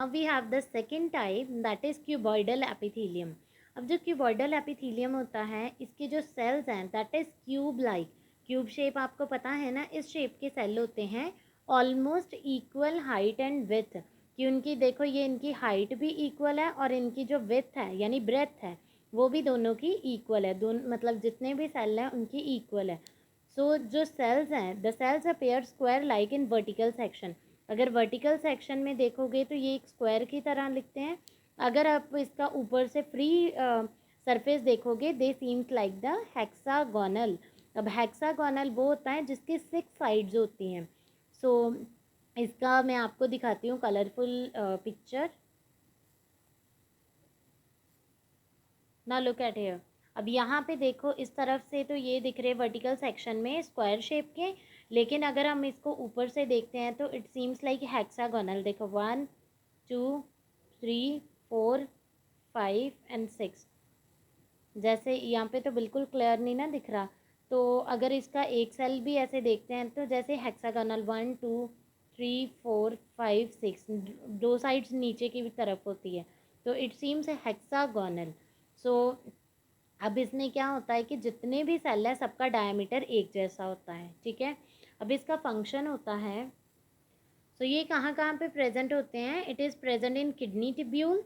अब we have the second type that is cuboidal epithelium. अब जो क्यूबॉइडल एपिथीलियम होता है, इसके जो सेल्स हैं that is cube like. Cube shape आपको पता है ना, इस शेप के सेल होते हैं, almost equal height and with. कि उनकी देखो, ये इनकी हाइट भी इक्वल है और इनकी जो विथ है यानी ब्रेथ है वो भी दोनों की इक्वल है। दोनों मतलब जितने भी सेल हैं उनकी इक्वल है। सो जो सेल्स हैं, the cells appear square like in vertical section. अगर वर्टिकल सेक्शन में देखोगे तो ये एक स्क्वायर की तरह लिखते हैं। अगर आप इसका ऊपर से फ्री सरफेस देखोगे, दे सीम्स लाइक द हेक्सागोनल। अब हेक्सागोनल वो होता है जिसकी 6 साइड्स होती हैं। सो इसका मैं आपको दिखाती हूँ कलरफुल पिक्चर। ना लुक एट हियर। अब यहाँ पे देखो, इस तरफ से तो ये दिख रहे वर्टिकल सेक्शन में स्क्वायर शेप के, लेकिन अगर हम इसको ऊपर से देखते हैं तो इट सीम्स लाइक हेक्सागोनल। देखो 1 2 3 4 5 एंड 6। जैसे यहाँ पे तो बिल्कुल क्लियर नहीं ना दिख रहा, तो अगर इसका एक सेल भी ऐसे देखते हैं तो जैसे हेक्सागोनल 1 2 3 4 5 6, दो साइड्स नीचे की तरफ होती है, तो इट सीम्स हेक्सागोनल। सो अब इसमें क्या होता है कि जितने भी सेल है सबका डायमीटर एक जैसा होता है, ठीक है। अब इसका फंक्शन होता है, सो ये कहाँ कहाँ पे प्रेजेंट होते हैं? It is present in kidney tubule,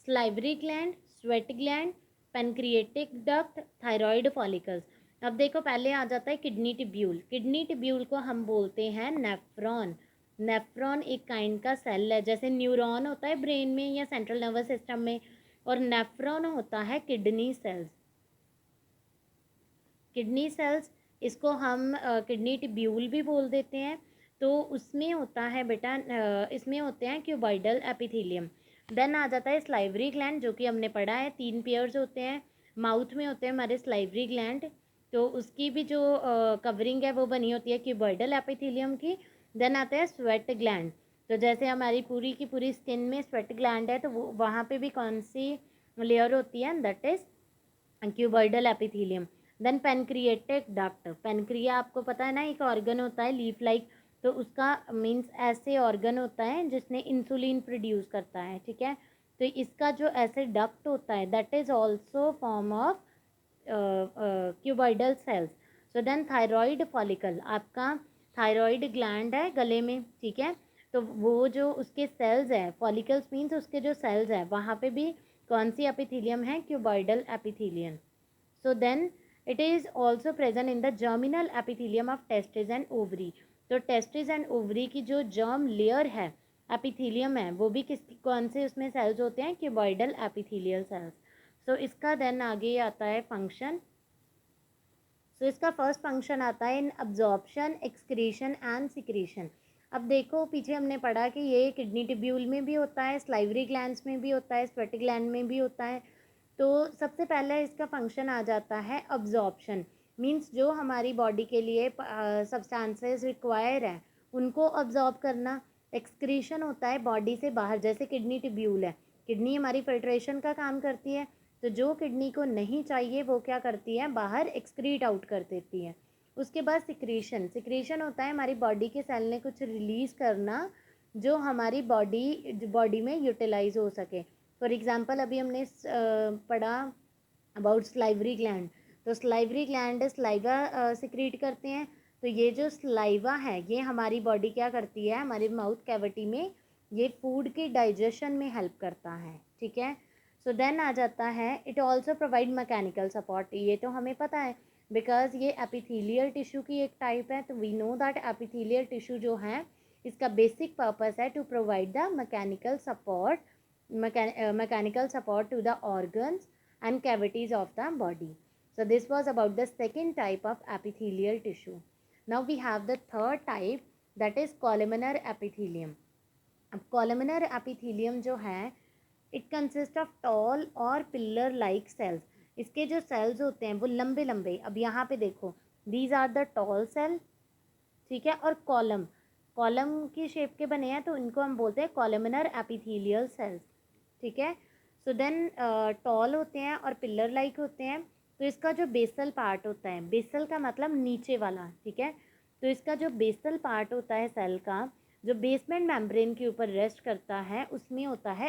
salivary gland, sweat gland, pancreatic duct, thyroid follicles. अब देखो, पहले आ जाता है किडनी ट्यूब्यूल। किडनी ट्यूब्यूल को हम बोलते हैं नेफ्रॉन। नेफ्रॉन एक काइंड का सेल है, जैसे न्यूरॉन होता है ब्रेन में या सेंट्रल नर्वस सिस्टम में, और नेफ्रॉन होता है किडनी सेल्स। किडनी सेल्स, इसको हम किडनी ट्यूब्यूल भी बोल देते हैं। तो उसमें होता है बेटा, इसमें होते हैं क्यूबॉइडल एपिथेलियम। देन आ जाता है स्लाइवरी ग्लैंड, जो कि हमने पढ़ा है 3 पेयर्स होते हैं। माउथ में होते हैं हमारे स्लाइवरी ग्लैंड, तो उसकी भी जो कवरिंग है वो बनी होती है क्यूबॉइडल एपिथेलियम की। देन आता है स्वेट ग्लैंड। तो जैसे हमारी पूरी की पूरी स्किन में स्वेट ग्लैंड है, तो वो वहाँ पे भी कौन सी लेयर होती है? That is cuboidal epithelium. Then pancreatic duct. Pancreas आपको पता है ना, एक ऑर्गन होता है लीफ लाइक, तो उसका मीन्स ऐसे ऑर्गन होता है जिसने इंसुलिन प्रोड्यूस करता है, ठीक है। तो इसका जो ऐसे डक्ट होता है that is also form of cuboidal cells. So then thyroid follicle, आपका थायराइड ग्लैंड है गले में, ठीक है। तो वो जो उसके सेल्स हैं, फॉलिकल्स मीन्स उसके जो सेल्स हैं, वहाँ पे भी कौन सी एपिथेलियम है? Cuboidal epithelium. So then it is also present in the germinal epithelium of testes and ovary. तो टेस्टिस एंड ओवरी की जो जर्म लेयर है, एपिथेलियम है, वो भी किस कौन से उसमें सेल्स होते हैं? Cuboidal epithelial cells. सो इसका देन आगे आता है फंक्शन। सो इसका फर्स्ट फंक्शन आता है इन अब्जॉर्प्शन, एक्सक्रीशन एंड सिक्रीशन। अब देखो, पीछे हमने पढ़ा कि ये किडनी ट्यूब्यूल में भी होता है, स्लाइवरी ग्लैंड्स में भी होता है, स्वेट ग्लैंड में भी होता है। तो सबसे पहले इसका फंक्शन आ जाता है अब्जॉर्प्शन। मीन्स जो हमारी बॉडी के लिए सब्सटेंसेस रिक्वायर है उनको अब्जॉर्ब करना। एक्सक्रीशन होता है बॉडी से बाहर, जैसे किडनी ट्यूब्यूल है, किडनी हमारी फिल्ट्रेशन का काम करती है, तो जो किडनी को नहीं चाहिए वो क्या करती है? बाहर एक्सक्रीट आउट कर देती है। उसके बाद सिक्रीशन। सिक्रीशन होता है हमारी बॉडी के सेल ने कुछ रिलीज़ करना जो हमारी बॉडी में यूटिलाइज हो सके। फॉर एग्जांपल अभी हमने पढ़ा अबाउट स्लाइवरी ग्लैंड। तो स्लाइवरी ग्लैंड स्लाइवा सिक्रीट करते हैं। तो ये जो स्लाइवा है ये हमारी बॉडी क्या करती है? हमारी माउथ कैविटी में ये फूड के डाइजेशन में हेल्प करता है, ठीक है। सो देन आ जाता है, it also provide mechanical support. ये तो हमें पता है बिकॉज ये एपिथेलियल टिश्यू की एक टाइप है। तो we know that epithelial tissue जो है इसका बेसिक पर्पस है to provide the mechanical support, mechanical support to the organs and cavities of the body. So this was about the second type of epithelial tissue. Now we have the third type, that is columnar epithelium. अब columnar epithelium जो है it consist of tall और pillar like sales. इसके जो sales होते हैं वो लंबे लंबे, अब यहाँ पे देखो, these are the tall cell, ठीक है, और कॉलम कॉलम की शेप के बने हैं तो इनको हम बोलते हैं कॉलमनर एपिथेलियल सेल्स, ठीक है। सो देन टॉल होते हैं और पिलर लाइक होते हैं। तो इसका जो बेसल पार्ट होता है, बेसल का मतलब नीचे वाला, ठीक है। तो इसका जो बेसल पार्ट होता है सेल का जो बेसमेंट मेम्ब्रेन के ऊपर रेस्ट करता है उसमें होता है